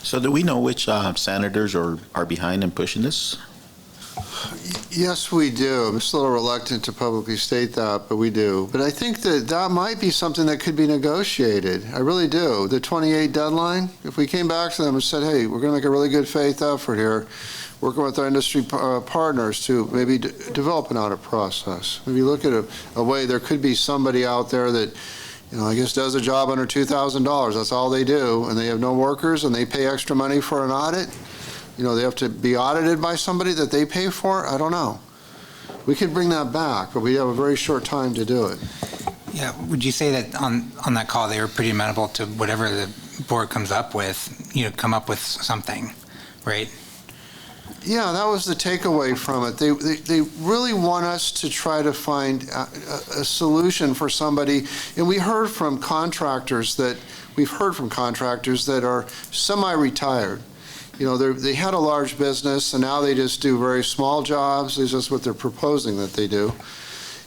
So do we know which senators are behind and pushing this? Yes, we do. I'm just a little reluctant to publicly state that, but we do. But I think that might be something that could be negotiated. I really do. The 28 deadline, if we came back to them and said, hey, we're going to make a really good faith effort here, working with our industry partners to maybe develop an audit process. Maybe look at a way there could be somebody out there that, I guess does a job under $2,000. That's all they do, and they have no workers, and they pay extra money for an audit. They have to be audited by somebody that they pay for. I don't know. We could bring that back, but we have a very short time to do it. Yeah, would you say that on that call they were pretty amenable to whatever the board comes up with, come up with something, right? Yeah, that was the takeaway from it. They really want us to try to find a solution for somebody. And we've heard from contractors that are semi-retired. They had a large business, and now they just do very small jobs. It's just what they're proposing that they do.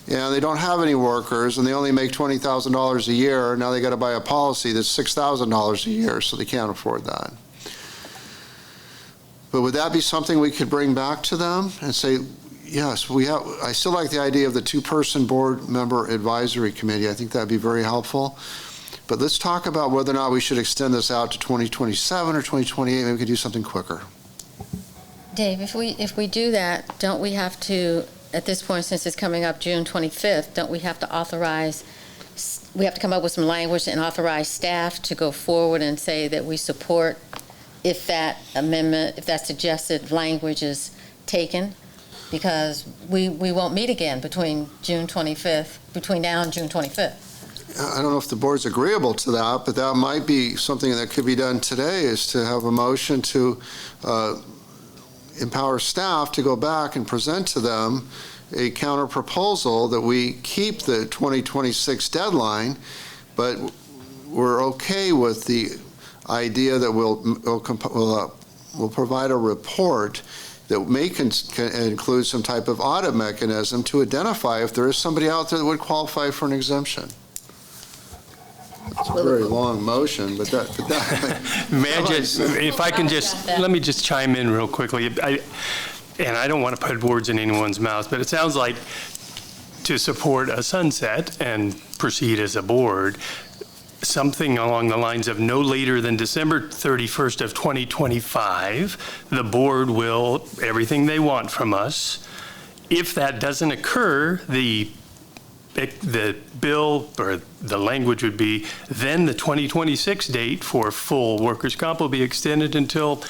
And they don't have any workers, and they only make $20,000 a year. Now they got to buy a policy that's $6,000 a year, so they can't afford that. But would that be something we could bring back to them and say, yes, I still like the idea of the two-person board member advisory committee. I think that'd be very helpful. But let's talk about whether or not we should extend this out to 2027 or 2028. Maybe we could do something quicker. Dave, if we do that, don't we have to, at this point, since it's coming up June 25th, don't we have to come up with some language and authorize staff to go forward and say that we support if that amendment, if that suggested language is taken? Because we won't meet again between now and June 25th. I don't know if the board's agreeable to that, but that might be something that could be done today, is to have a motion to empower staff to go back and present to them a counter proposal that we keep the 2026 deadline, but we're okay with the idea that we'll provide a report that may include some type of audit mechanism to identify if there is somebody out there that would qualify for an exemption. It's a very long motion, but that May I just, if I can let me just chime in real quickly. And I don't want to put words in anyone's mouth, but it sounds like to support a sunset and proceed as a board, something along the lines of no later than December 31st of 2025, the board will, everything they want from us. If that doesn't occur, the bill or the language would be, then the 2026 date for full workers' comp will be extended until,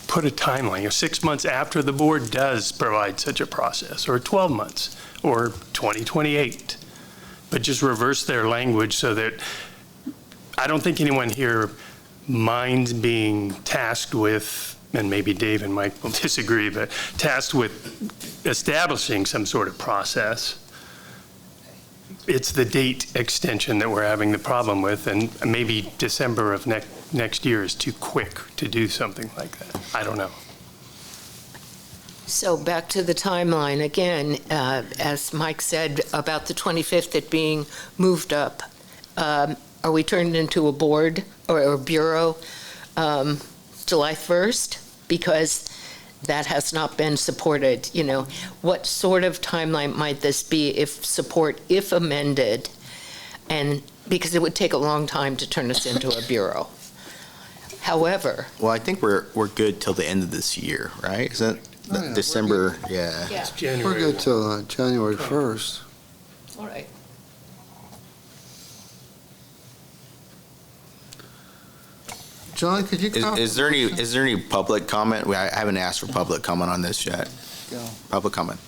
put a timeline, 6 months after the board does provide such a process, or 12 months, or 2028. But just reverse their language so that I don't think anyone here minds being tasked with, and maybe Dave and Mike will disagree, but tasked with establishing some sort of process. It's the date extension that we're having the problem with, and maybe December of next year is too quick to do something like that. I don't know. So back to the timeline again, as Mike said about the 25th, it being moved up. Are we turned into a board or a bureau July 1st? Because that has not been supported. What sort of timeline might this be if amended? And because it would take a long time to turn us into a bureau. However. Well, I think we're good till the end of this year, right? Is that December? Yeah. It's January. We're good till January 1st. All right. John, could you comment? Is there any public comment? I haven't asked for public comment on this yet. Go. Public comment.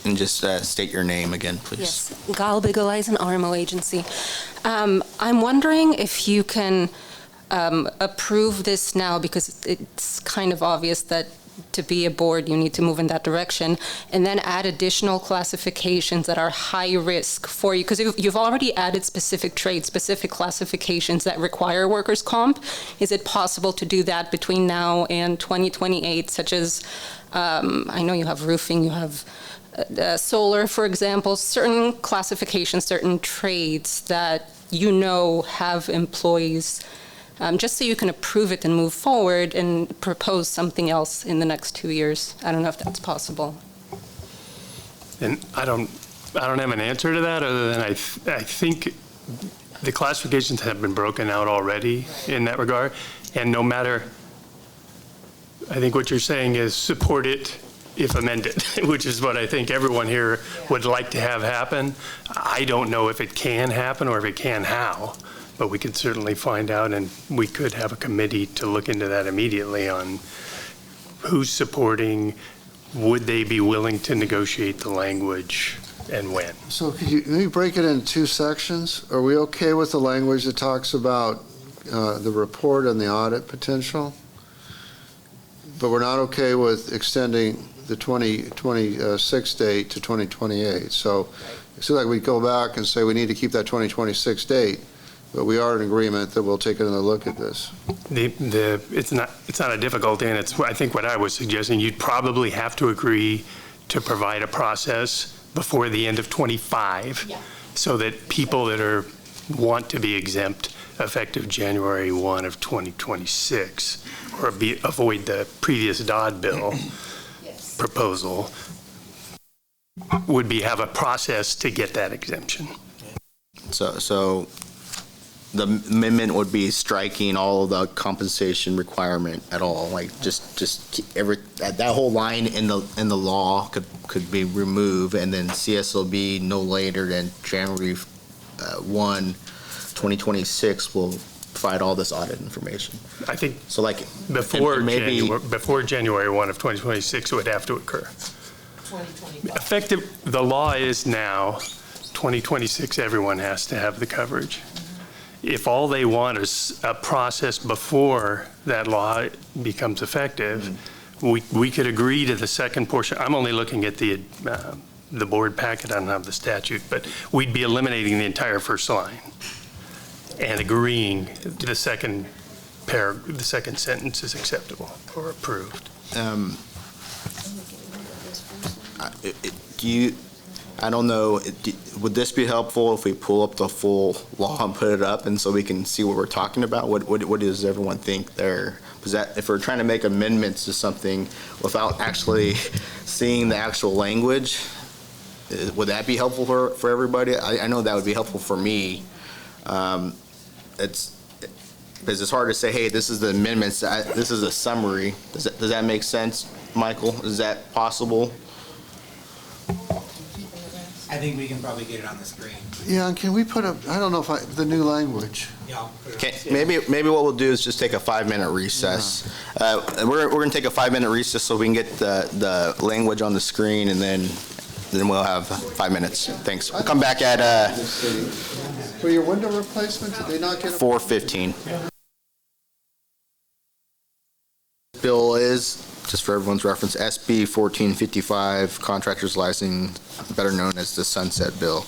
And just state your name again, please. Yes, Gal Bigalize, an RMO agency. I'm wondering if you can approve this now, because it's kind of obvious that to be a board, you need to move in that direction, and then add additional classifications that are high risk for you, because you've already added specific trades, specific classifications that require workers' comp. Is it possible to do that between now and 2028, such as, I know you have roofing, you have solar, for example, certain classifications, certain trades that have employees, just so you can approve it and move forward and propose something else in the next 2 years. I don't know if that's possible. And I don't have an answer to that, other than I think the classifications have been broken out already in that regard. And no matter, I think what you're saying is support it if amended, which is what I think everyone here would like to have happen. I don't know if it can happen or if it can how, but we could certainly find out, and we could have a committee to look into that immediately on who's supporting, would they be willing to negotiate the language, and when. So could you maybe break it into 2 sections? Are we okay with the language that talks about the report and the audit potential? But we're not okay with extending the 2026 date to 2028. So it seems like we go back and say we need to keep that 2026 date, but we are in agreement that we'll take another look at this. It's not a difficulty, and it's, I think, what I was suggesting. You'd probably have to agree to provide a process before the end of '25, so that people that want to be exempt effective January 1 of 2026, or avoid the previous Dodd bill proposal, would have a process to get that exemption. So the amendment would be striking all of the compensation requirement at all, like just that whole line in the law could be removed, and then CSLB no later than January 1, 2026 will provide all this audit information. I think so. Like before January 1 of 2026, it would have to occur. 2025. Effective, the law is now 2026. Everyone has to have the coverage. If all they want is a process before that law becomes effective, we could agree to the second portion. I'm only looking at the board packet. I don't have the statute, but we'd be eliminating the entire first line and agreeing to the second sentence is acceptable or approved. I don't know, would this be helpful if we pull up the full law and put it up, and so we can see what we're talking about? What does everyone think there? Because that, if we're trying to make amendments to something without actually seeing the actual language, would that be helpful for everybody? I know that would be helpful for me. Because it's hard to say, hey, this is the amendments, this is a summary. Does that make sense, Michael? Is that possible? I think we can probably get it on the screen. Yeah, and can we put up, I don't know if the new language. Yeah, I'll put it Okay, on the screen. maybe what we'll do is just take a 5-minute recess. We're going to take a 5-minute recess so we can get the language on the screen, and then we'll have 5 minutes. Thanks. We'll come back at For your window replacement, did they not get 4:15. Bill is, just for everyone's reference, SB 1455, Contractors License, better known as the Sunset Bill.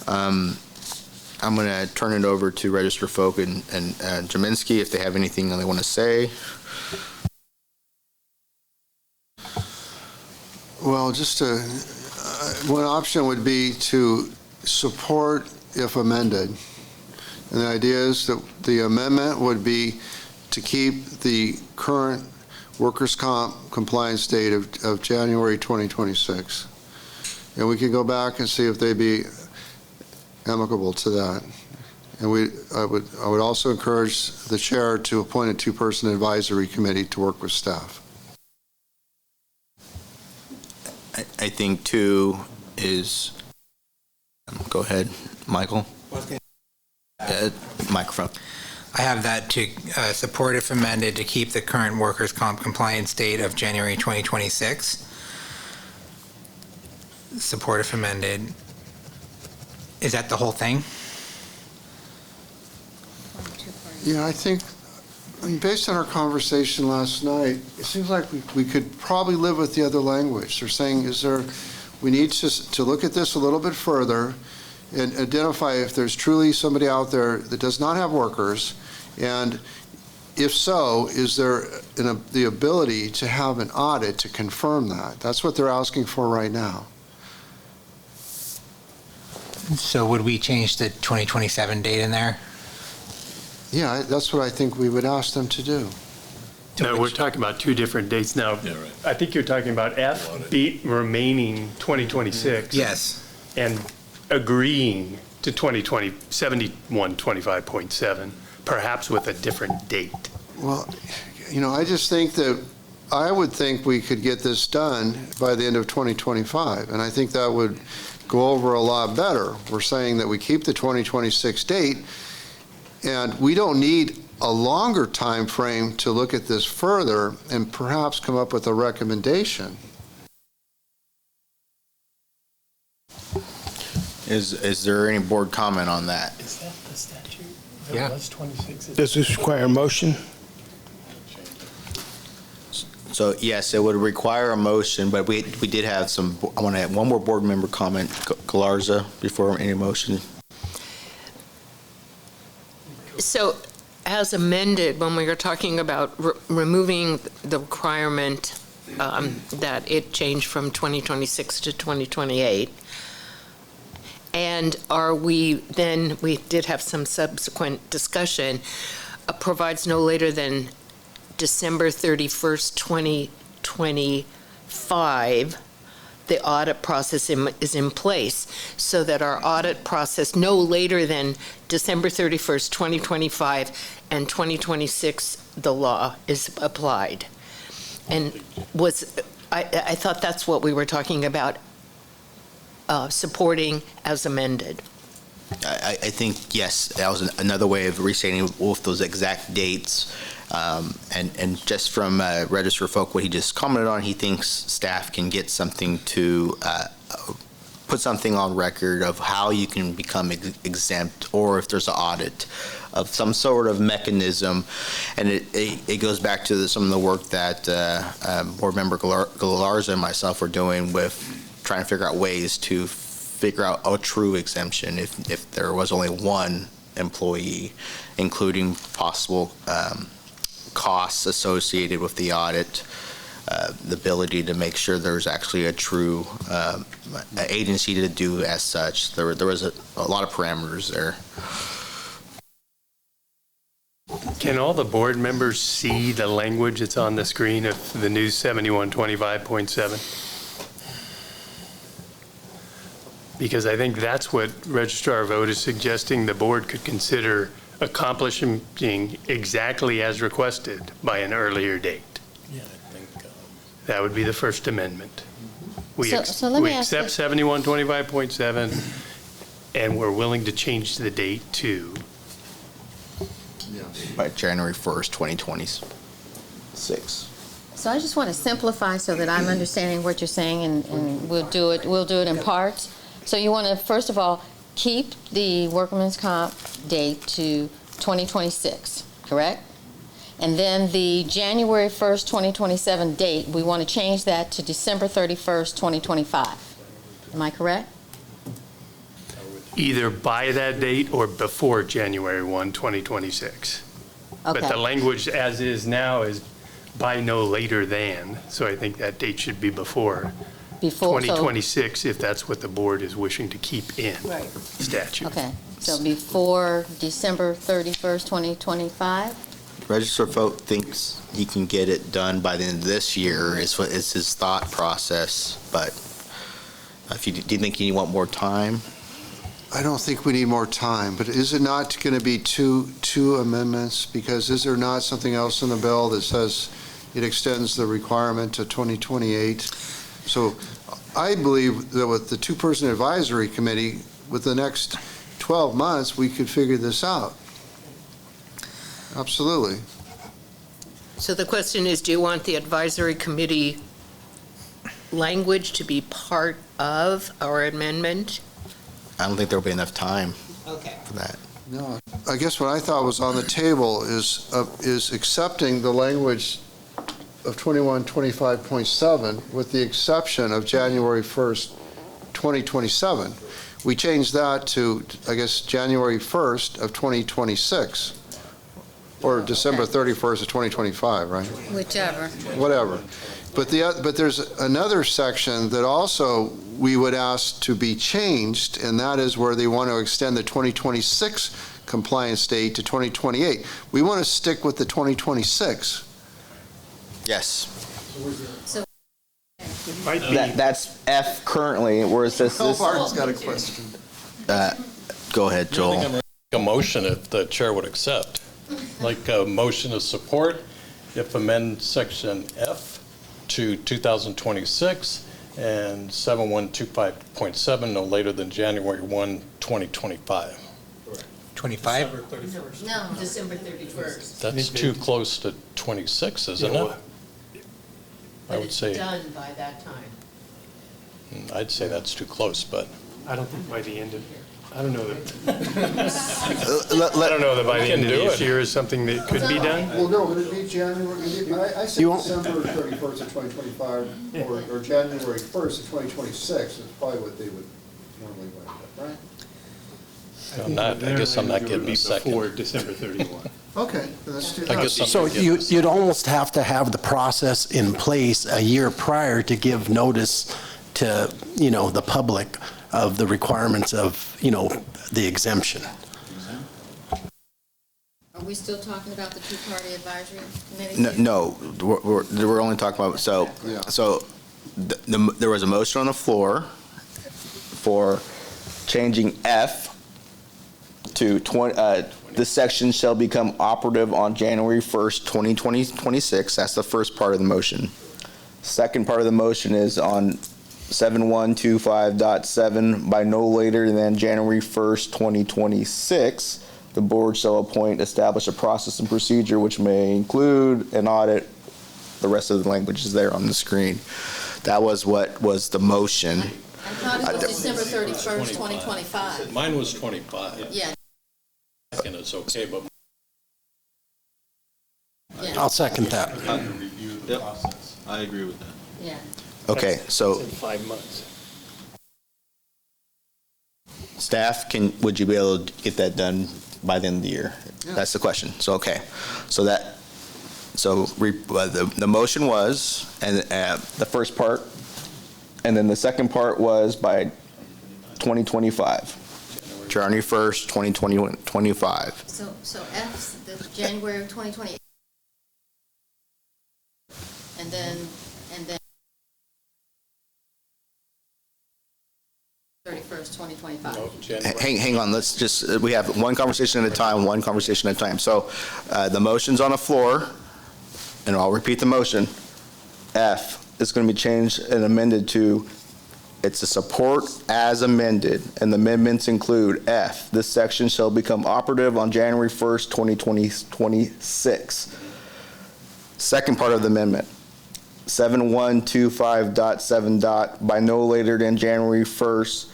I'm going to turn it over to Register Folk and Jaminski if they have anything that they want to say. Well, just one option would be to support if amended. And the idea is that the amendment would be to keep the current workers' comp compliance date of January 2026. And we can go back and see if they'd be amicable to that. And I would also encourage the chair to appoint a 2-person advisory committee to work with staff. I think 2 is, go ahead, Michael. Microphone. I have that to support if amended to keep the current workers' comp compliance date of January 2026. Support if amended. Is that the whole thing? Yeah, I think, based on our conversation last night, it seems like we could probably live with the other language. They're saying, we need to look at this a little bit further and identify if there's truly somebody out there that does not have workers, and if so, is there the ability to have an audit to confirm that? That's what they're asking for right now. So would we change the 2027 date in there? Yeah, that's what I think we would ask them to do. No, we're talking about two different dates now. Yeah, right. I think you're talking about F, B remaining 2026. Yes. And agreeing to 2020, 7125.7, perhaps with a different date. Well, I just think that I would think we could get this done by the end of 2025, and I think that would go over a lot better. We're saying that we keep the 2026 date, and we don't need a longer time frame to look at this further and perhaps come up with a recommendation. Is there any board comment on that? Is that the statute? Yeah. That was 26. Does this require a motion? So yes, it would require a motion, but we did have some, I want to have one more board member comment, Galarza, before any motion. So, as amended, when we were talking about removing the requirement that it changed from 2026 to 2028, and we did have some subsequent discussion, provides no later than December 31st, 2025, the audit process is in place, so that our audit process no later than December 31st, 2025, and 2026, the law is applied. And I thought that's what we were talking about, supporting as amended. I think, yes, that was another way of restating with those exact dates. And just from Register of Folk, what he just commented on, he thinks staff can get something to put something on record of how you can become exempt, or if there's an audit of some sort of mechanism. And it goes back to some of the work that Board Member Galarza and myself were doing with trying to figure out ways to figure out a true exemption if there was only one employee, including possible costs associated with the audit, the ability to make sure there's actually a true agency to do as such. There was a lot of parameters there. Can all the board members see the language that's on the screen of the new 7125.7? Because I think that's what Registrar of Vote is suggesting the board could consider accomplishing exactly as requested by an earlier date. Yeah, I think. That would be the First Amendment. We So let me ask accept 7125.7, and we're willing to change the date to By January 1st, 2026. So I just want to simplify so that I'm understanding what you're saying, and we'll do it in parts. So you want to, first of all, keep the workman's comp date to 2026, correct? And then the January 1st, 2027 date, we want to change that to December 31st, 2025. Am I correct? either by that date or before January 1, 2026. But the Okay. language as is now is by no later than, so I think that date should be before Before, so, 2026, if that's what the board is wishing to keep in Right. statute. okay, so before December 31st, 2025? Register of Vote thinks he can get it done by the end of this year, is his thought process, but do you think you want more time? I don't think we need more time, but is it not going to be two amendments? Because is there not something else in the bill that says it extends the requirement to 2028? So I believe that with the two-person advisory committee, with the next 12 months, we could figure this out. Absolutely. So the question is, do you want the advisory committee language to be part of our amendment? I don't think there'll be enough time Okay. for that. No, I guess what I thought was on the table is accepting the language of 2125.7 with the exception of January 1st, 2027. We changed that to, I guess, January 1st of 2026. or December 31st of 2025, right? Whichever. Whatever. But there's another section that also we would ask to be changed, and that is where they want to extend the 2026 compliance date to 2028. We want to stick with the 2026. Yes. Might be. That's F currently, whereas this, Barton's got a question. go ahead, Joel. A motion if the chair would accept, like a motion of support if amend section F to 2026 and 7125.7 no later than January 1, 2025. 25? No. December 31st. That's too close to 26, isn't it? I would say, Done by that time. I'd say that's too close, but I don't think by the end of, I don't know that, Let- I let- don't know that by the end of do this it. year is something that could be done. Well, no, would it be January, I said You won't- December 31st of 2025, or January 1st of 2026 is probably what they would normally want, right? I guess I'm not getting a second. Before December 31. Okay, then let's do I that. guess I'm So not getting a second. you'd almost have to have the process in place a year prior to give notice to, the public of the requirements of, the exemption. Are we still talking about the two-party advisory committee? No, we're only talking about, so there was a motion on the floor for changing F to this section shall become operative on January 1st, 2026. That's the first part of the motion. Second part of the motion is on 7125.7 by no later than January 1st, 2026. The board shall establish a process and procedure which may include an audit. The rest of the language is there on the screen. That was what was the motion. I thought it was December 31st, 2025. Mine was 25. Yeah, And it's okay, but yeah, I'll second that. I agree with that. yeah. Okay, so In 5 months. staff, would you be able to get that done by the end of the year? Yeah. That's the question. So, okay. The motion was, and the first part, and then the second part was by 2025. January 1st, 2025. So F's the January of 2028. And then 31st, 2025. no, January. Hang on, we have one conversation at a time, So the motion's on the floor, and I'll repeat the motion. F is going to be changed and amended to, it's a support as amended, and the amendments include F, this section shall become operative on January 1st, 2026. Second part of the amendment, 7125.7 by no later than January 1st,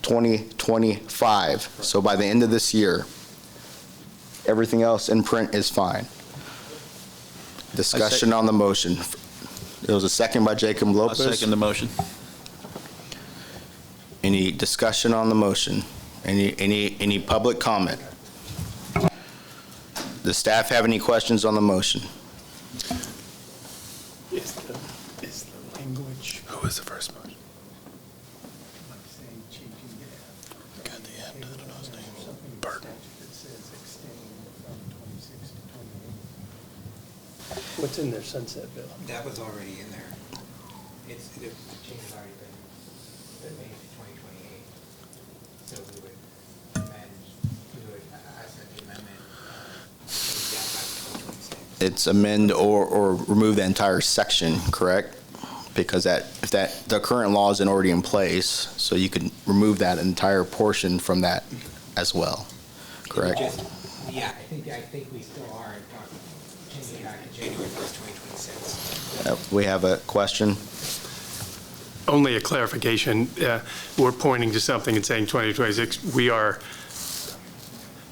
2025. So by the end of this year, everything else in print is fine. Discussion on the motion. There was a second by Jacob I'll Lopez. second the motion. Any discussion on the motion? Any public comment? Does staff have any questions on the motion? Is the language. Who was the first motion? Got the end, I don't know his name. Burton. What's in their sunset bill? That was already in there. The change has already been made to 2028. So we would ask that the amendment, that by 2026. It's amend or remove the entire section, correct? Because the current law isn't already in place, so you can remove that entire portion from that as well, correct? Yeah, I think we still are changing it back to January 1st, 2026. We have a question? Only a clarification. We're pointing to something and saying 2026. We are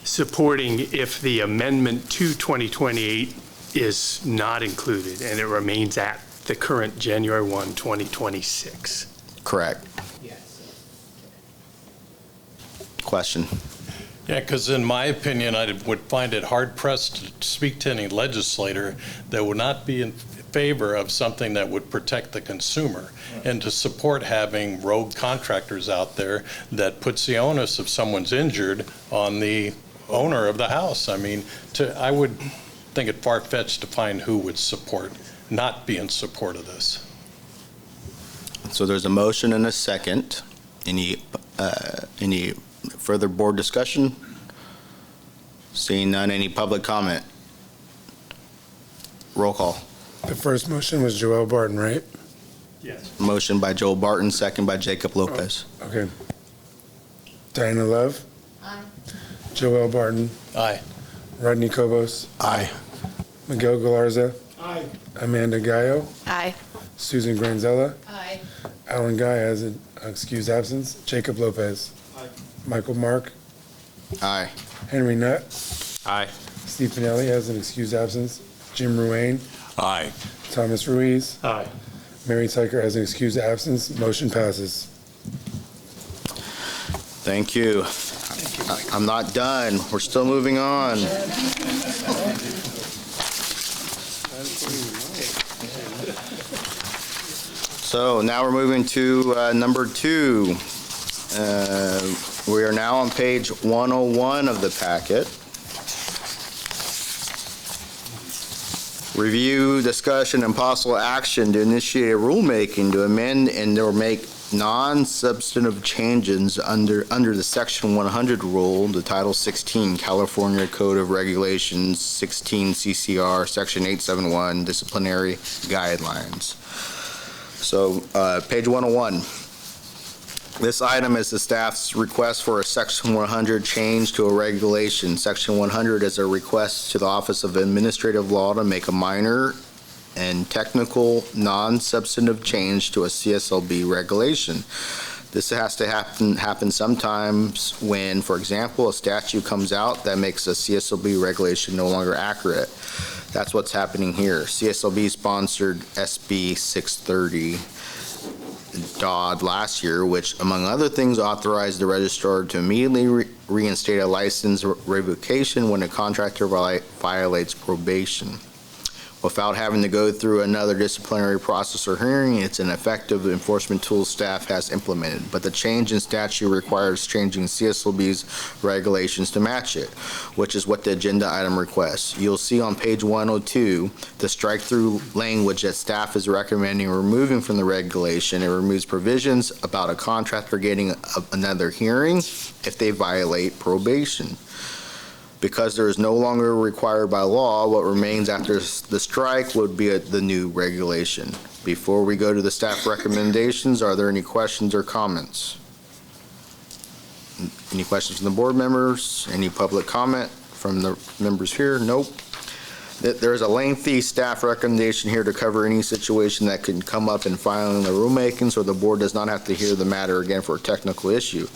supporting if the amendment to 2028 is not included and it remains at the current January 1, 2026. Correct. Yes. Question? Yeah, because in my opinion, I would find it hard pressed to speak to any legislator that would not be in favor of something that would protect the consumer and to support having rogue contractors out there that puts the onus of someone's injured on the owner of the house. I mean, I would think it far-fetched to find who would not be in support of this. So there's a motion and a second. Any further board discussion? Seeing none, any public comment? Roll call. The first motion was Joel Barton, right? Yes. Motion by Joel Barton, second by Jacob Lopez. Okay. Diana Love? Aye. Joel Barton? Aye. Rodney Cobos? Aye. Miguel Galarza? Aye. Amanda Gallo? Aye. Susan Granzella? Aye. Alan Guy has an excused absence. Jacob Lopez? Aye. Michael Mark? Aye. Henry Nutt? Aye. Steve Finelli has an excused absence. Jim Ruane? Aye. Thomas Ruiz? Aye. Mary Tyker has an excused absence. Motion passes. Thank you. I'm not done. We're still moving on. So now we're moving to number 2. We are now on page 101 of the packet. Review, discussion, and possible action to initiate a rulemaking to amend and or make non-substantive changes under the Section 100 rule, the Title 16 California Code of Regulations, 16 CCR, Section 871, Disciplinary Guidelines. So, page 101. This item is the staff's request for a Section 100 change to a regulation. Section 100 is a request to the Office of Administrative Law to make a minor and technical non-substantive change to a CSLB regulation. This has to happen sometimes when, for example, a statute comes out that makes a CSLB regulation no longer accurate. That's what's happening here. CSLB sponsored SB 630 Dodd last year, which, among other things, authorized the registrar to immediately reinstate a license revocation when a contractor violates probation. Without having to go through another disciplinary process or hearing, it's an effective enforcement tool staff has implemented. But the change in statute requires changing CSLB's regulations to match it, which is what the agenda item requests. You'll see on page 102 the strike-through language that staff is recommending removing from the regulation. It removes provisions about a contractor getting another hearing if they violate probation. Because there is no longer required by law, what remains after the strike would be the new regulation. Before we go to the staff recommendations, are there any questions or comments? Any questions from the board members? Any public comment from the members here? Nope. There's a lengthy staff recommendation here to cover any situation that could come up in filing the rulemaking, so the board does not have to hear the matter again for a technical issue.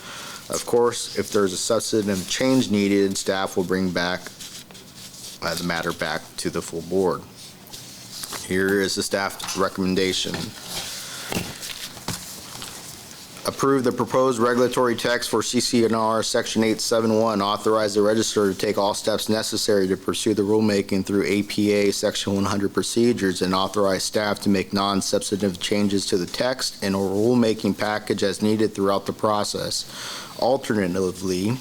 Of course, if there's a substantive change needed, staff will bring the matter back to the full board. Here is the staff recommendation. Approve the proposed regulatory text for CC&R Section 871. Authorize the registrar to take all steps necessary to pursue the rulemaking through APA Section 100 procedures and authorize staff to make non-substantive changes to the text and a rulemaking package as needed throughout the process. Alternatively,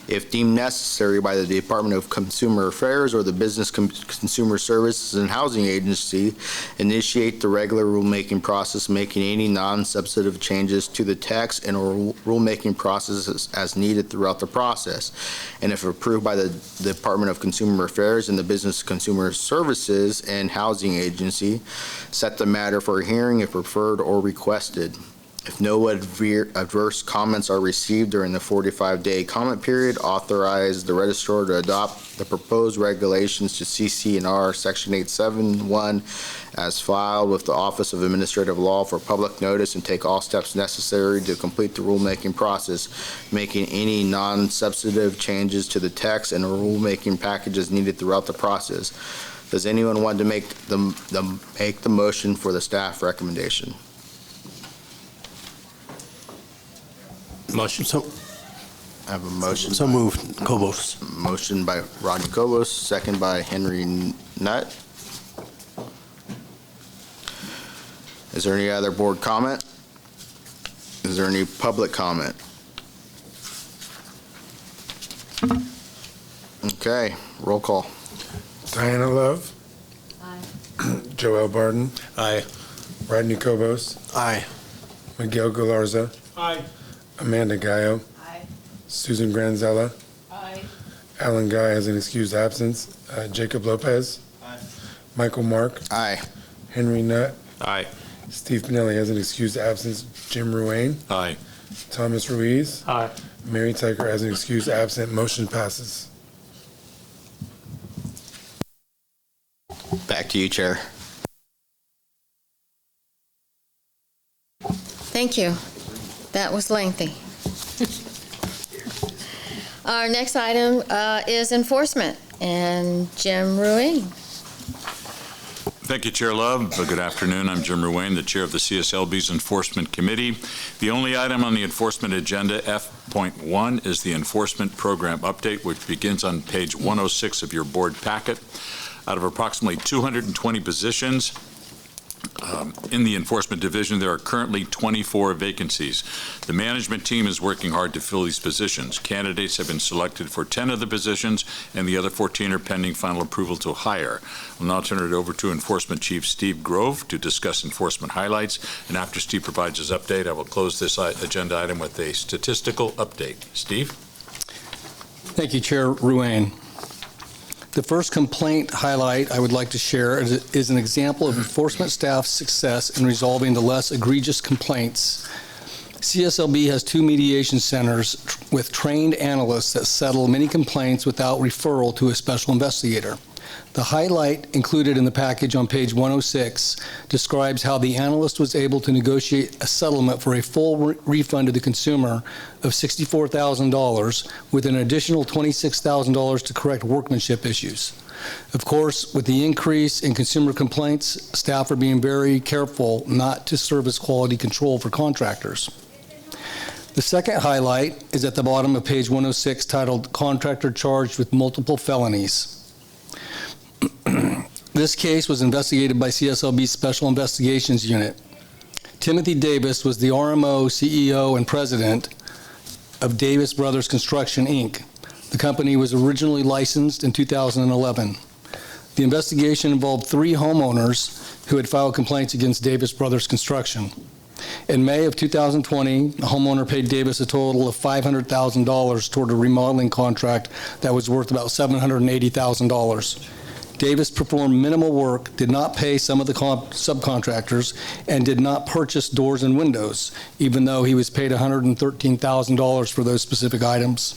if deemed necessary by the Department of Consumer Affairs or the Business Consumer Services and Housing Agency, initiate the regular rulemaking process, making any non-substantive changes to the text and or rulemaking processes as needed throughout the process. And if approved by the Department of Consumer Affairs and the Business Consumer Services and Housing Agency, set the matter for a hearing if preferred or requested. If no adverse comments are received during the 45-day comment period, authorize the registrar to adopt the proposed regulations to CC&R Section 871 as filed with the Office of Administrative Law for public notice and take all steps necessary to complete the rulemaking process, making any non-substantive changes to the text and rulemaking packages needed throughout the process. Does anyone want to make the motion for the staff recommendation? Motion. I have a motion. So moved, Kobos. Motion by Rodney Kobos, second by Henry Nutt. Is there any other board comment? Is there any public comment? Okay, roll call. Diana Love. Aye. Joel Barton. Aye. Rodney Kobos. Aye. Miguel Galarza. Aye. Amanda Gallo. Aye. Susan Granzella. Aye. Alan Guy has an excused absence. Jacob Lopez. Aye. Michael Mark. Aye. Henry Nutt. Aye. Steve Pinelli has an excused absence. Jim Ruane. Aye. Thomas Ruiz. Aye. Mary Tyker has an excused absent. Motion passes. Back to you, Chair. Thank you. That was lengthy. Our next item is enforcement, and Jim Ruane. Thank you, Chair Love. Good afternoon. I'm Jim Ruane, the Chair of the CSLB's Enforcement Committee. The only item on the enforcement agenda, F.1, is the Enforcement Program Update, which begins on page 106 of your board packet. Out of approximately 220 positions in the Enforcement Division, there are currently 24 vacancies. The management team is working hard to fill these positions. Candidates have been selected for 10 of the positions, and the other 14 are pending final approval to hire. We'll now turn it over to Enforcement Chief Steve Grove to discuss enforcement highlights, and after Steve provides his update, I will close this agenda item with a statistical update. Steve? Thank you, Chair Ruane. The first complaint highlight I would like to share is an example of enforcement staff's success in resolving the less egregious complaints. CSLB has 2 mediation centers with trained analysts that settle many complaints without referral to a special investigator. The highlight included in the package on page 106 describes how the analyst was able to negotiate a settlement for a full refund to the consumer of $64,000 with an additional $26,000 to correct workmanship issues. Of course, with the increase in consumer complaints, staff are being very careful not to serve as quality control for contractors. The second highlight is at the bottom of page 106 titled Contractor Charged with Multiple Felonies. This case was investigated by CSLB's Special Investigations Unit. Timothy Davis was the RMO, CEO, and president of Davis Brothers Construction, Inc. The company was originally licensed in 2011. The investigation involved 3 homeowners who had filed complaints against Davis Brothers Construction. In May of 2020, the homeowner paid Davis a total of $500,000 toward a remodeling contract that was worth about $780,000. Davis performed minimal work, did not pay some of the subcontractors, and did not purchase doors and windows, even though he was paid $113,000 for those specific items.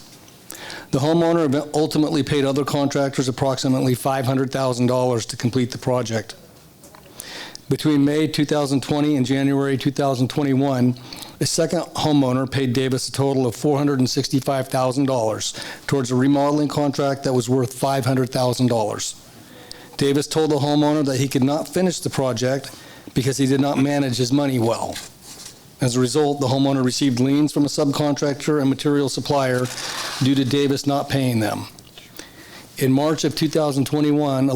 The homeowner ultimately paid other contractors approximately $500,000 to complete the project. Between May 2020 and January 2021, a second homeowner paid Davis a total of $465,000 towards a remodeling contract that was worth $500,000. Davis told the homeowner that he could not finish the project because he did not manage his money well. As a result, the homeowner received liens from a subcontractor and material supplier due to Davis not paying them. In March of 2021, a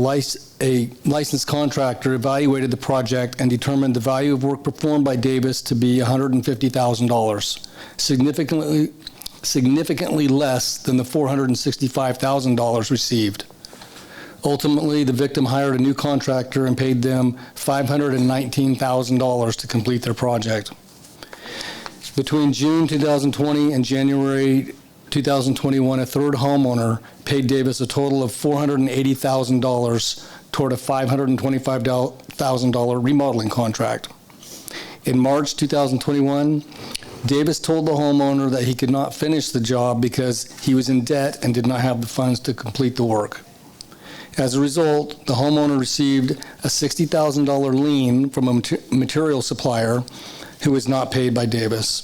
licensed contractor evaluated the project and determined the value of work performed by Davis to be $150,000, significantly less than the $465,000 received. Ultimately, the victim hired a new contractor and paid them $519,000 to complete their project. Between June 2020 and January 2021, a third homeowner paid Davis a total of $480,000 toward a $525,000 remodeling contract. In March 2021, Davis told the homeowner that he could not finish the job because he was in debt and did not have the funds to complete the work. As a result, the homeowner received a $60,000 lien from a material supplier who was not paid by Davis.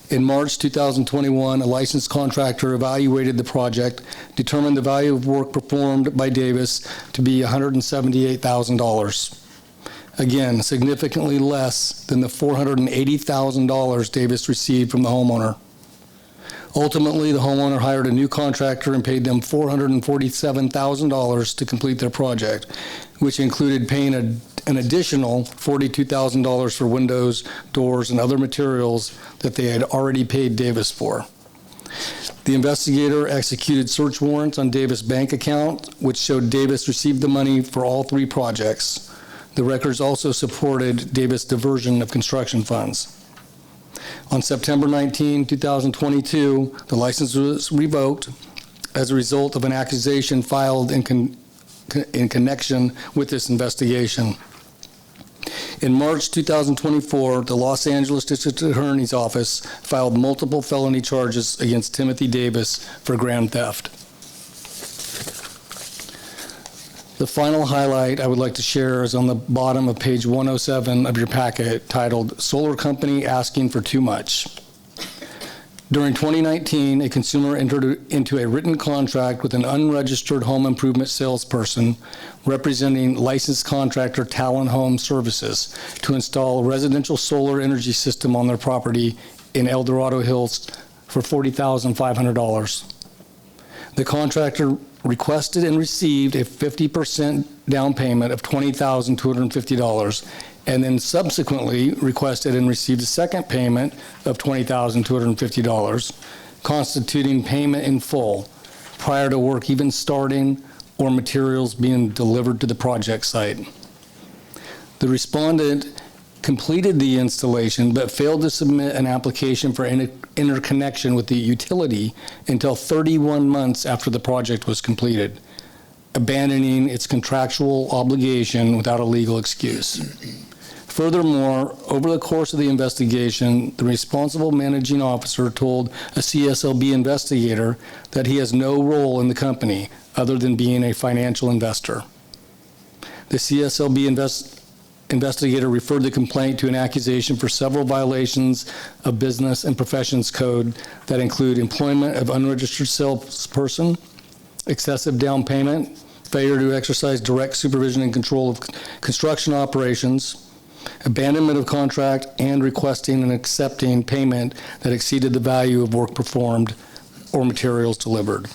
In March 2021, a licensed contractor evaluated the project, determined the value of work performed by Davis to be $178,000. Again, significantly less than the $480,000 Davis received from the homeowner. Ultimately, the homeowner hired a new contractor and paid them $447,000 to complete their project, which included paying an additional $42,000 for windows, doors, and other materials that they had already paid Davis for. The investigator executed search warrants on Davis' bank account, which showed Davis received the money for all 3 projects. The records also supported Davis' diversion of construction funds. On September 19, 2022, the license was revoked as a result of an accusation filed in connection with this investigation. In March 2024, the Los Angeles District Attorney's Office filed multiple felony charges against Timothy Davis for grand theft. The final highlight I would like to share is on the bottom of page 107 of your packet, titled "Solar Company Asking for Too Much." During 2019, a consumer entered into a written contract with an unregistered home improvement salesperson representing licensed contractor Talon Home Services to install a residential solar energy system on their property in El Dorado Hills for $40,500. The contractor requested and received a 50% down payment of $20,250, and then subsequently requested and received a second payment of $20,250, constituting payment in full prior to work even starting or materials being delivered to the project site. The respondent completed the installation but failed to submit an application for interconnection with the utility until 31 months after the project was completed, abandoning its contractual obligation without a legal excuse. Furthermore, over the course of the investigation, the responsible managing officer told a CSLB investigator that he has no role in the company other than being a financial investor. The CSLB investigator referred the complaint to an accusation for several violations of Business and Professions Code that include employment of unregistered salesperson, excessive down payment, failure to exercise direct supervision and control of construction operations, abandonment of contract, and requesting and accepting payment that exceeded the value of work performed or materials delivered.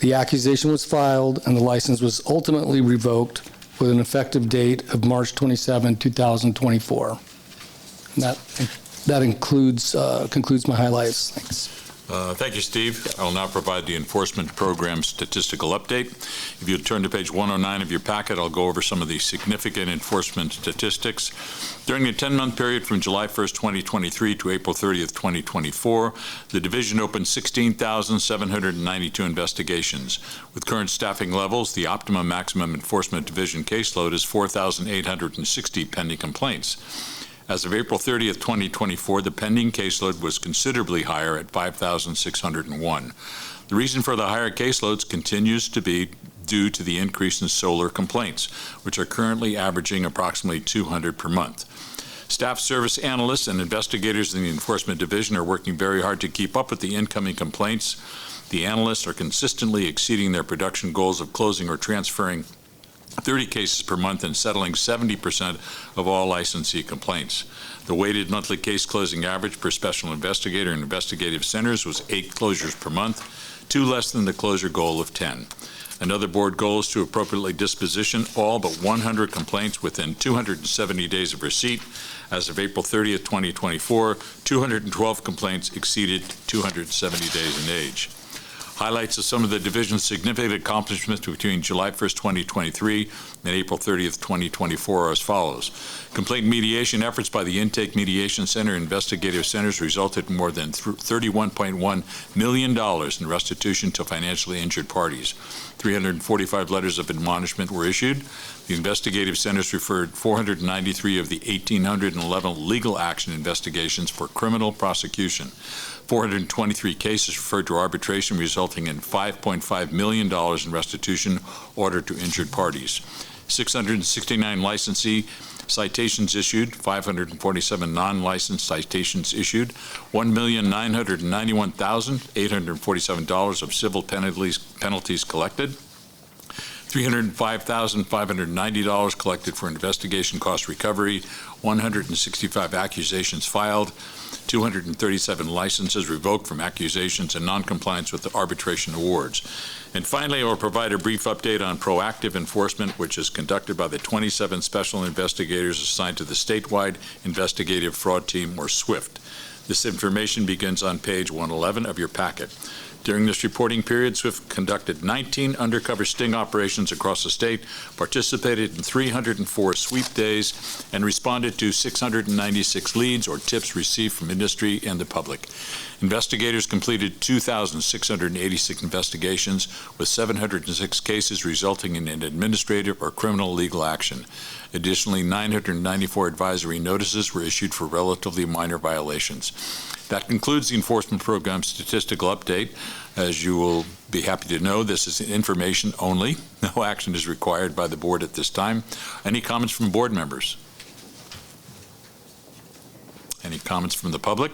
The accusation was filed and the license was ultimately revoked with an effective date of March 27, 2024. And that concludes my highlights. Thanks. Thank you, Steve. I will now provide the enforcement program statistical update. If you turn to page 109 of your packet, I'll go over some of the significant enforcement statistics. During the 10-month period from July 1st, 2023 to April 30th, 2024, the division opened 16,792 investigations. With current staffing levels, the optimum maximum enforcement division caseload is 4,860 pending complaints. As of April 30th, 2024, the pending caseload was considerably higher at 5,601. The reason for the higher caseloads continues to be due to the increase in solar complaints, which are currently averaging approximately 200 per month. Staff service analysts and investigators in the Enforcement Division are working very hard to keep up with the incoming complaints. The analysts are consistently exceeding their production goals of closing or transferring 30 cases per month and settling 70% of all licensee complaints. The weighted monthly case closing average per special investigator in investigative centers was 8 closures per month, 2 less than the closure goal of 10. Another board goal is to appropriately disposition all but 100 complaints within 270 days of receipt. As of April 30th, 2024, 212 complaints exceeded 270 days in age. Highlights of some of the division's significant accomplishments between July 1st, 2023 and April 30th, 2024 are as follows. Complaint mediation efforts by the Intake Mediation Center and investigative centers resulted in more than $31.1 million in restitution to financially injured parties. 345 letters of admonishment were issued. The investigative centers referred 493 of the 1,811 legal action investigations for criminal prosecution. 423 cases referred to arbitration, resulting in $5.5 million in restitution ordered to injured parties. 669 licensee citations issued, 547 non-licensed citations issued, $1,991,847 of civil penalties collected, $305,590 collected for investigation cost recovery, 165 accusations filed, 237 licenses revoked from accusations and noncompliance with the arbitration awards. And finally, I will provide a brief update on proactive enforcement, which is conducted by the 27 special investigators assigned to the Statewide Investigative Fraud Team, or SWIFT. This information begins on page 111 of your packet. During this reporting period, SWIFT conducted 19 undercover sting operations across the state, participated in 304 sweep days, and responded to 696 leads or tips received from industry and the public. Investigators completed 2,686 investigations, with 706 cases resulting in an administrative or criminal legal action. Additionally, 994 advisory notices were issued for relatively minor violations. That concludes the enforcement program statistical update. As you will be happy to know, this is information only. No action is required by the board at this time. Any comments from board members? Any comments from the public?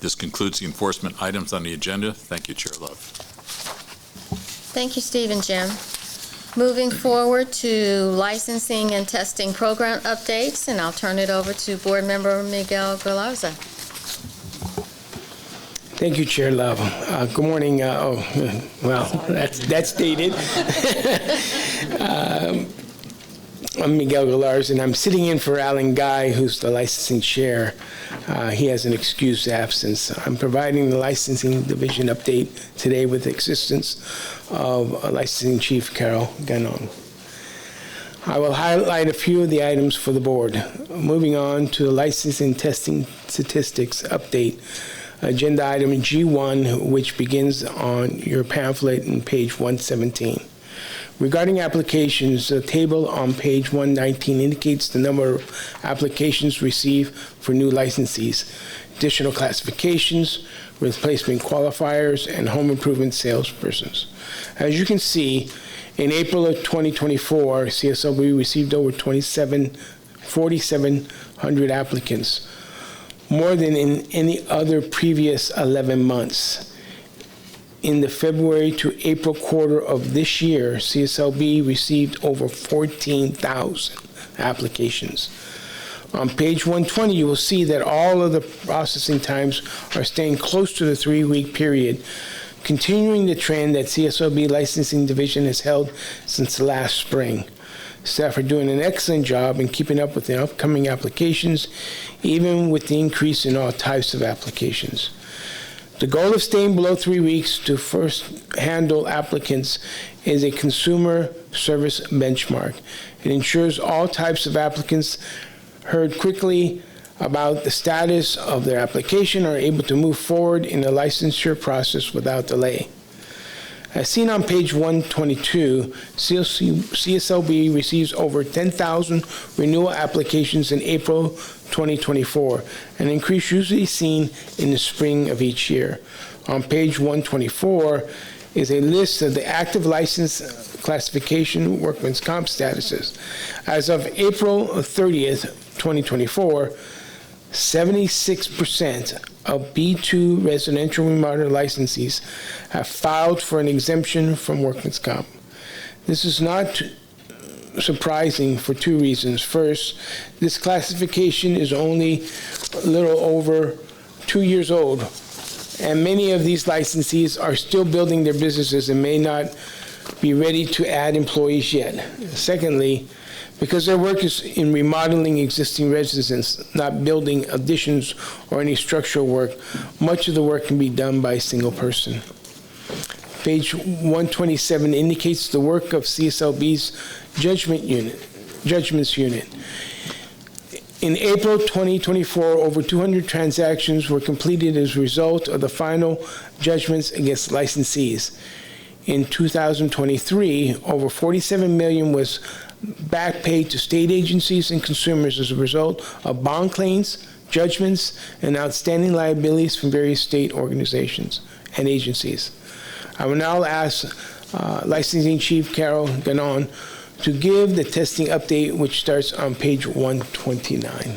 This concludes the enforcement items on the agenda. Thank you, Chair Love. Thank you, Steve and Jim. Moving forward to licensing and testing program updates, and I'll turn it over to Board Member Miguel Galarza. Thank you, Chair Love. Good morning. That's dated. I'm Miguel Galarza, and I'm sitting in for Alan Guy, who's the licensing chair. He has an excused absence. I'm providing the licensing division update today with the assistance of licensing chief Carol Ganon. I will highlight a few of the items for the board. Moving on to the licensing testing statistics update. Agenda item G1, which begins on your pamphlet in page 117. Regarding applications, the table on page 119 indicates the number of applications received for new licensees, additional classifications, replacement qualifiers, and home improvement salespersons. As you can see, in April of 2024, CSLB received over 4,700 applicants, more than in any other previous 11 months. In the February to April quarter of this year, CSLB received over 14,000 applications. On page 120, you will see that all of the processing times are staying close to the 3-week period, continuing the trend that CSLB licensing division has held since last spring. Staff are doing an excellent job in keeping up with the upcoming applications, even with the increase in all types of applications. The goal of staying below 3 weeks to first handle applicants is a consumer service benchmark. It ensures all types of applicants heard quickly about the status of their application are able to move forward in the licensure process without delay. As seen on page 122, CSLB receives over 10,000 renewal applications in April 2024, an increase usually seen in the spring of each year. On page 124 is a list of the active license classification workman's comp statuses. As of April 30th, 2024, 76% of B2 residential remodel licensees have filed for an exemption from workman's comp. This is not surprising for 2 reasons. First, this classification is only a little over 2 years old, and many of these licensees are still building their businesses and may not be ready to add employees yet. Secondly, because their work is in remodeling existing residences, not building additions or any structural work, much of the work can be done by a single person. Page 127 indicates the work of CSLB's judgments unit. In April 2024, over 200 transactions were completed as a result of the final judgments against licensees. In 2023, over $47 million was back paid to state agencies and consumers as a result of bond claims, judgments, and outstanding liabilities from various state organizations and agencies. I will now ask Licensing Chief Carol Ganon to give the testing update, which starts on page 129.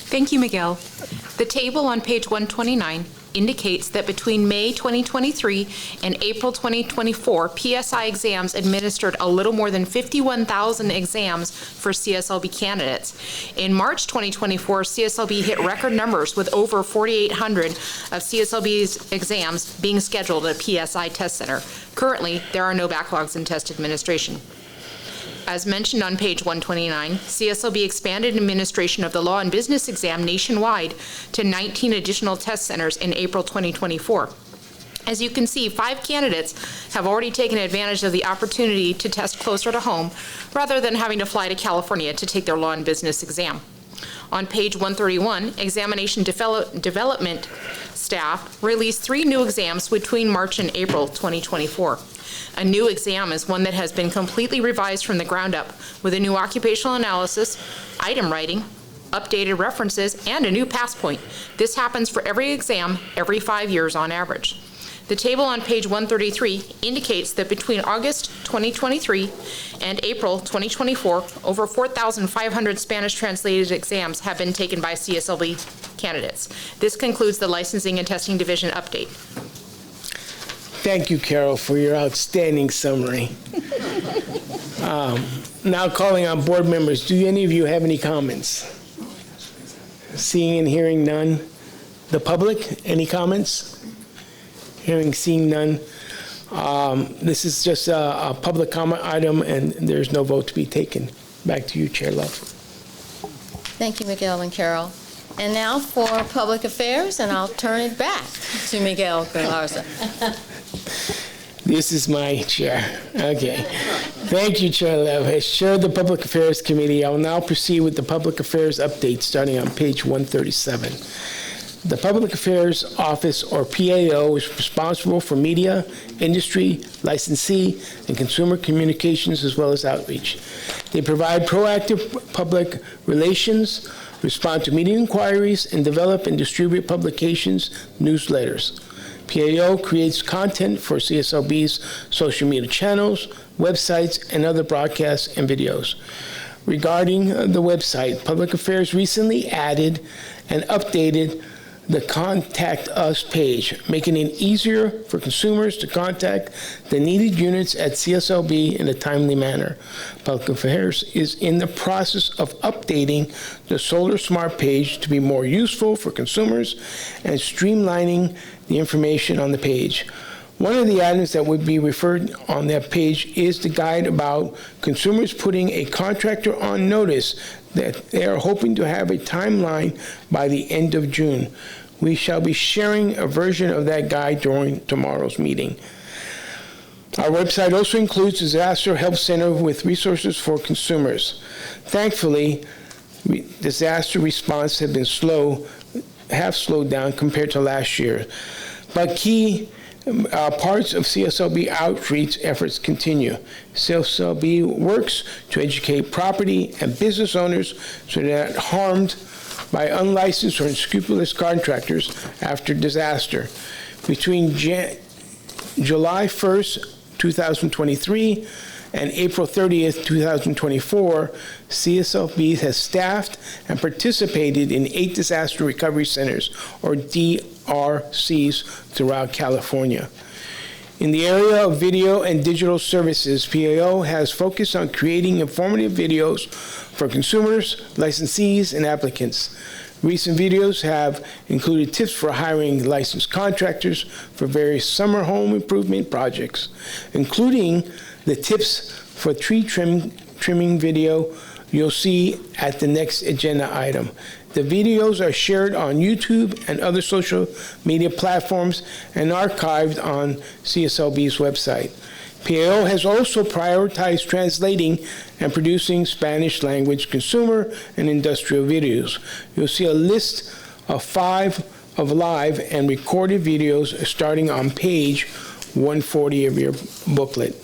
Thank you, Miguel. The table on page 129 indicates that between May 2023 and April 2024, PSI exams administered a little more than 51,000 exams for CSLB candidates. In March 2024, CSLB hit record numbers with over 4,800 of CSLB's exams being scheduled at PSI Test Center. Currently, there are no backlogs in test administration. As mentioned on page 129, CSLB expanded administration of the law and business exam nationwide to 19 additional test centers in April 2024. As you can see, 5 candidates have already taken advantage of the opportunity to test closer to home rather than having to fly to California to take their law and business exam. On page 131, examination development staff released 3 new exams between March and April 2024. A new exam is one that has been completely revised from the ground up with a new occupational analysis, item writing, updated references, and a new pass point. This happens for every exam every 5 years on average. The table on page 133 indicates that between August 2023 and April 2024, over 4,500 Spanish translated exams have been taken by CSLB candidates. This concludes the Licensing and Testing Division update. Thank you, Carol, for your outstanding summary. Now calling on board members. Do any of you have any comments? Seeing and hearing none. The public, any comments? Seeing none. This is just a public comment item, and there's no vote to be taken. Back to you, Chair Love. Thank you, Miguel and Carol. And now for public affairs, and I'll turn it back to Miguel Galarza. This is my chair. Okay. Thank you, Chair Lev. As Chair of the Public Affairs Committee, I will now proceed with the Public Affairs update starting on page 137. The Public Affairs Office, or PAO, is responsible for media, industry, licensee, and consumer communications, as well as outreach. They provide proactive public relations, respond to media inquiries, and develop and distribute publications, newsletters. PAO creates content for CSLB's social media channels, websites, and other broadcasts and videos. Regarding the website, Public Affairs recently added and updated the Contact Us page, making it easier for consumers to contact the needed units at CSLB in a timely manner. Public Affairs is in the process of updating the Solar Smart page to be more useful for consumers and streamlining the information on the page. One of the items that would be referred on that page is the guide about consumers putting a contractor on notice that they are hoping to have a timeline by the end of June. We shall be sharing a version of that guide during tomorrow's meeting. Our website also includes a disaster help center with resources for consumers. Thankfully, disaster response have slowed down compared to last year, but key parts of CSLB outreach efforts continue. CSLB works to educate property and business owners so they're not harmed by unlicensed or unscrupulous contractors after disaster. Between July 1st, 2023 and April 30th, 2024, CSLB has staffed and participated in 8 disaster recovery centers, or DRCs, throughout California. In the area of video and digital services, PAO has focused on creating informative videos for consumers, licensees, and applicants. Recent videos have included tips for hiring licensed contractors for various summer home improvement projects, including the tips for tree trimming video you'll see at the next agenda item. The videos are shared on YouTube and other social media platforms and archived on CSLB's website. PAO has also prioritized translating and producing Spanish language consumer and industrial videos. You'll see a list of 5 of live and recorded videos starting on page 140 of your booklet.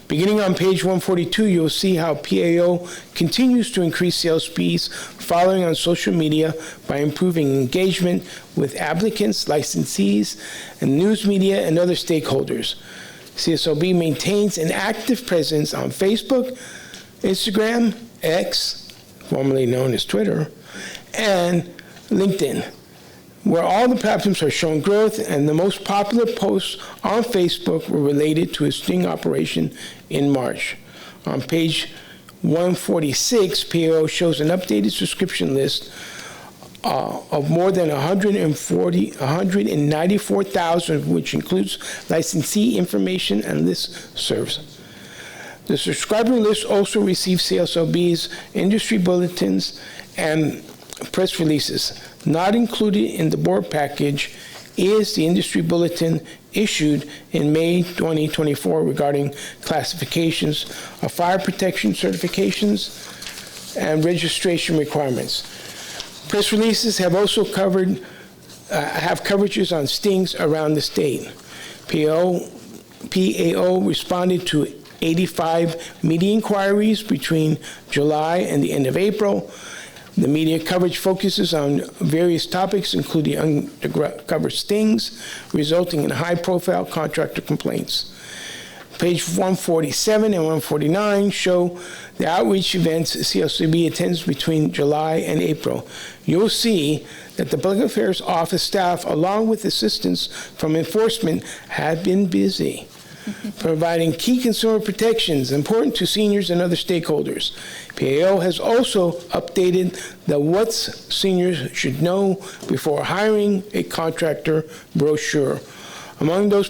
Beginning on page 142, you'll see how PAO continues to increase sales speeds following on social media by improving engagement with applicants, licensees, and news media and other stakeholders. CSLB maintains an active presence on Facebook, Instagram, X, formerly known as Twitter, and LinkedIn. where all the platforms are showing growth, and the most popular posts on Facebook were related to a sting operation in March. On page 146, PAO shows an updated subscription list of more than 194,000, which includes licensee information and listservs. The subscriber list also receives CSLB's industry bulletins and press releases. Not included in the board package is the industry bulletin issued in May 2024 regarding classifications of fire protection certifications and registration requirements. Press releases have also have coverages on stings around the state. PAO responded to 85 media inquiries between July and the end of April. The media coverage focuses on various topics, including undercover stings, resulting in high-profile contractor complaints. Page 147 and 149 show the outreach events CSLB attends between July and April. You'll see that the Public Affairs Office staff, along with assistance from enforcement, have been busy providing key consumer protections important to seniors and other stakeholders. PAO has also updated the What's Seniors Should Know Before Hiring a Contractor brochure. Among those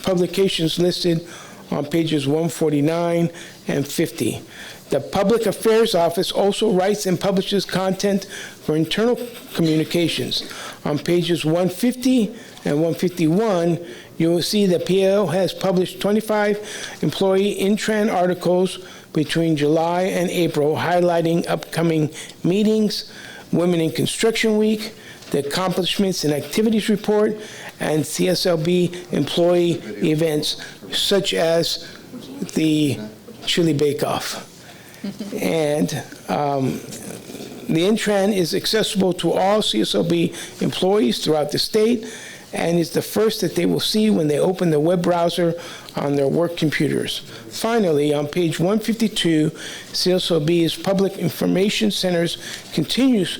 publications listed on pages 149 and 50. The Public Affairs Office also writes and publishes content for internal communications. On pages 150 and 151, you will see that PAO has published 25 employee Intran articles between July and April, highlighting upcoming meetings, Women in Construction Week, the Accomplishments and Activities Report, and CSLB employee events, such as the Chili Bake-Off. And the Intran is accessible to all CSLB employees throughout the state, and is the first that they will see when they open the web browser on their work computers. Finally, on page 152, CSLB's Public Information Centers continues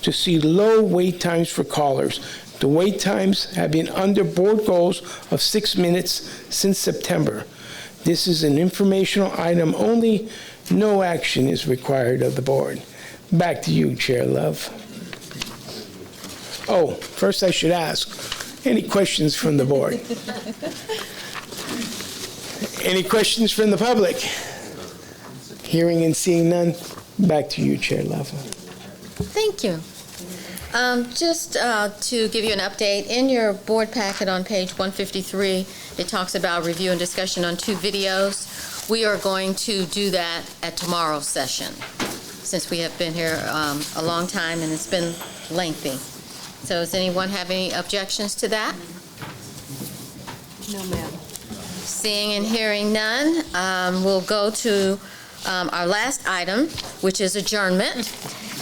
to see low wait times for callers. The wait times have been under board goals of 6 minutes since September. This is an informational item only. No action is required of the board. Back to you, Chair Love. Oh, first I should ask, any questions from the board? Any questions from the public? Hearing and seeing none, back to you, Chair Love. Thank you. Just to give you an update, in your board packet on page 153, it talks about review and discussion on 2 videos. We are going to do that at tomorrow's session, since we have been here a long time and it's been lengthy. So does anyone have any objections to that? No, ma'am. Seeing and hearing none, we'll go to our last item, which is adjournment.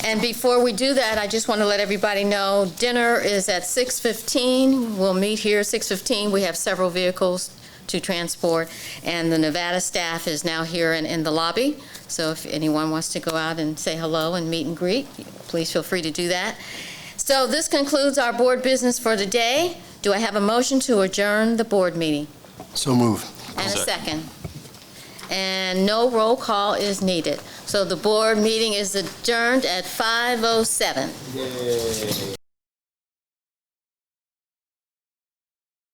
And before we do that, I just want to let everybody know dinner is at 6:15. We'll meet here 6:15. We have several vehicles to transport, and the Nevada staff is now here in the lobby. So if anyone wants to go out and say hello and meet and greet, please feel free to do that. So this concludes our board business for today. Do I have a motion to adjourn the board meeting? So moved. And a second. And no roll call is needed. So the board meeting is adjourned at 5:07. Yay.